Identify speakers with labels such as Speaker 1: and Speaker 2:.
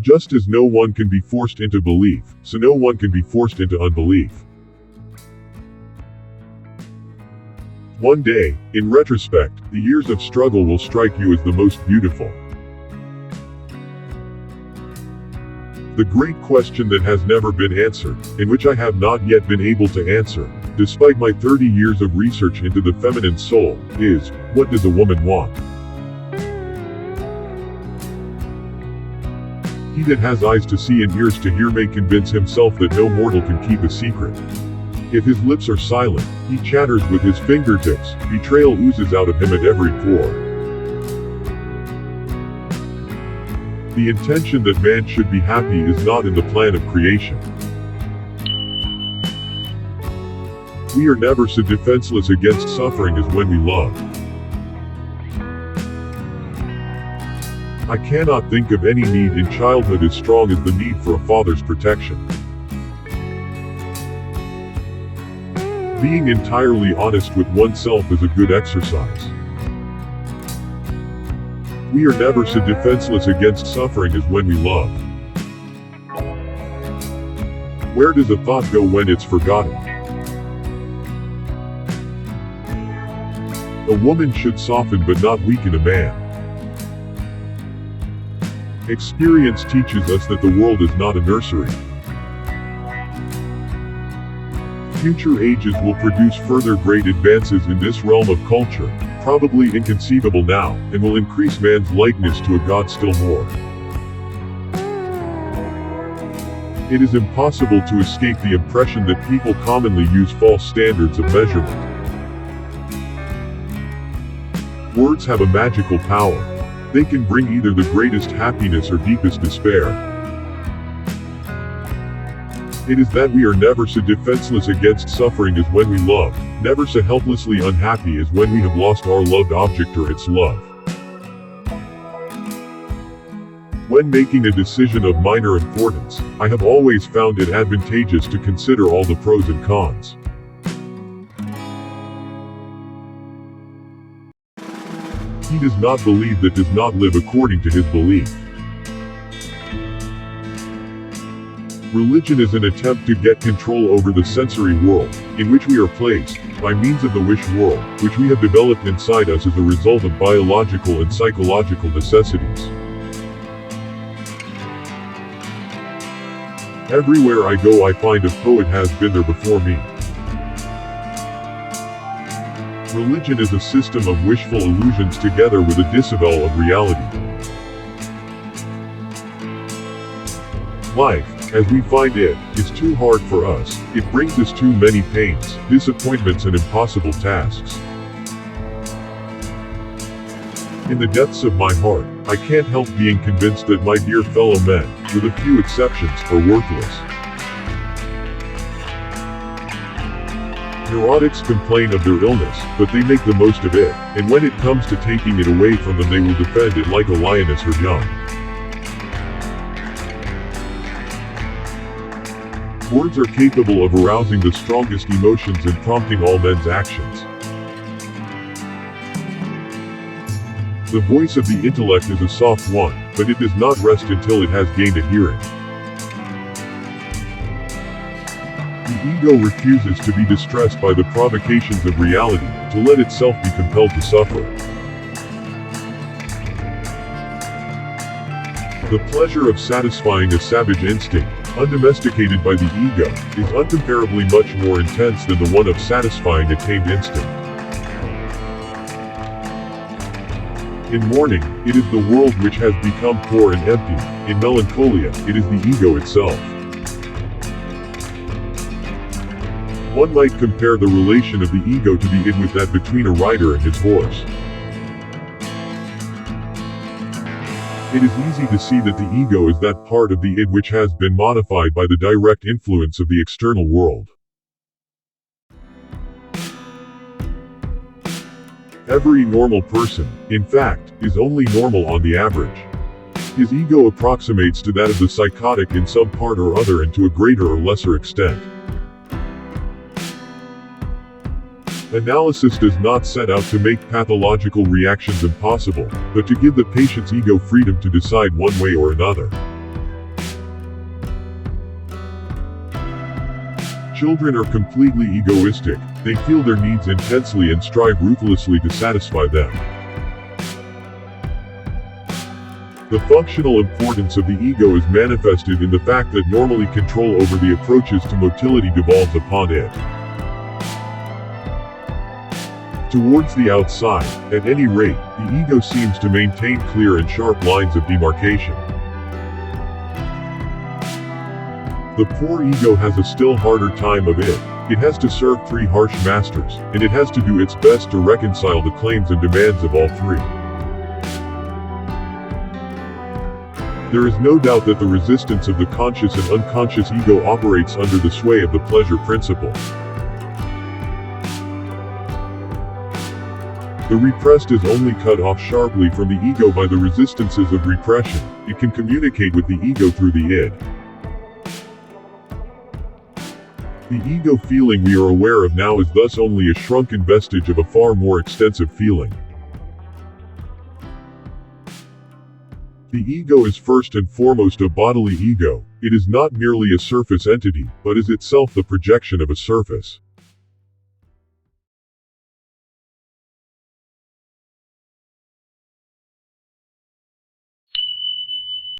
Speaker 1: Just as no one can be forced into belief, so no one can be forced into unbelief. One day, in retrospect, the years of struggle will strike you as the most beautiful. The great question that has never been answered, and which I have not yet been able to answer, despite my 30 years of research into the feminine soul, is, what does a woman want? He that has eyes to see and ears to hear may convince himself that no mortal can keep a secret. If his lips are silent, he chatters with his fingertips, betrayal oozes out of him at every pore. The intention that man should be happy is not in the plan of creation. We are never so defenseless against suffering as when we love. I cannot think of any need in childhood as strong as the need for a father's protection. Being entirely honest with oneself is a good exercise. We are never so defenseless against suffering as when we love. Where does a thought go when it's forgotten? A woman should soften but not weaken a man. Experience teaches us that the world is not a nursery. Future ages will produce further great advances in this realm of culture, probably inconceivable now, and will increase man's likeness to a god still more. It is impossible to escape the impression that people commonly use false standards of measurement. Words have a magical power. They can bring either the greatest happiness or deepest despair. It is that we are never so defenseless against suffering as when we love, never so helplessly unhappy as when we have lost our loved object or its love. When making a decision of minor importance, I have always found it advantageous to consider all the pros and cons. He does not believe that does not live according to his belief. Religion is an attempt to get control over the sensory world, in which we are placed, by means of the wish world, which we have developed inside us as a result of biological and psychological necessities. Everywhere I go I find a poet has been there before me. Religion is a system of wishful illusions together with a disavowal of reality. Life, as we find it, is too hard for us. It brings us too many pains, disappointments and impossible tasks. In the depths of my heart, I can't help being convinced that my dear fellow men, with a few exceptions, are worthless. Neurotics complain of their illness, but they make the most of it, and when it comes to taking it away from them they will defend it like a lioness her young. Words are capable of arousing the strongest emotions and prompting all men's actions. The voice of the intellect is a soft one, but it does not rest until it has gained a hearing. The ego refuses to be distressed by the provocations of reality, to let itself be compelled to suffer. The pleasure of satisfying a savage instinct, undomesticated by the ego, is uncomparably much more intense than the one of satisfying a tamed instinct. In mourning, it is the world which has become poor and empty. In melancholia, it is the ego itself. One might compare the relation of the ego to the id with that between a rider and his horse. It is easy to see that the ego is that part of the id which has been modified by the direct influence of the external world. Every normal person, in fact, is only normal on the average. His ego approximates to that of the psychotic in some part or other and to a greater or lesser extent. Analysis does not set out to make pathological reactions impossible, but to give the patient's ego freedom to decide one way or another. Children are completely egoistic, they feel their needs intensely and strive ruthlessly to satisfy them. The functional importance of the ego is manifested in the fact that normally control over the approaches to motility devolves upon it. Towards the outside, at any rate, the ego seems to maintain clear and sharp lines of demarcation. The poor ego has a still harder time of it. It has to serve three harsh masters, and it has to do its best to reconcile the claims and demands of all three. There is no doubt that the resistance of the conscious and unconscious ego operates under the sway of the pleasure principle. The repressed is only cut off sharply from the ego by the resistances of repression. It can communicate with the ego through the id. The ego feeling we are aware of now is thus only a shrunken vestige of a far more extensive feeling. The ego is first and foremost a bodily ego. It is not merely a surface entity, but is itself the projection of a surface.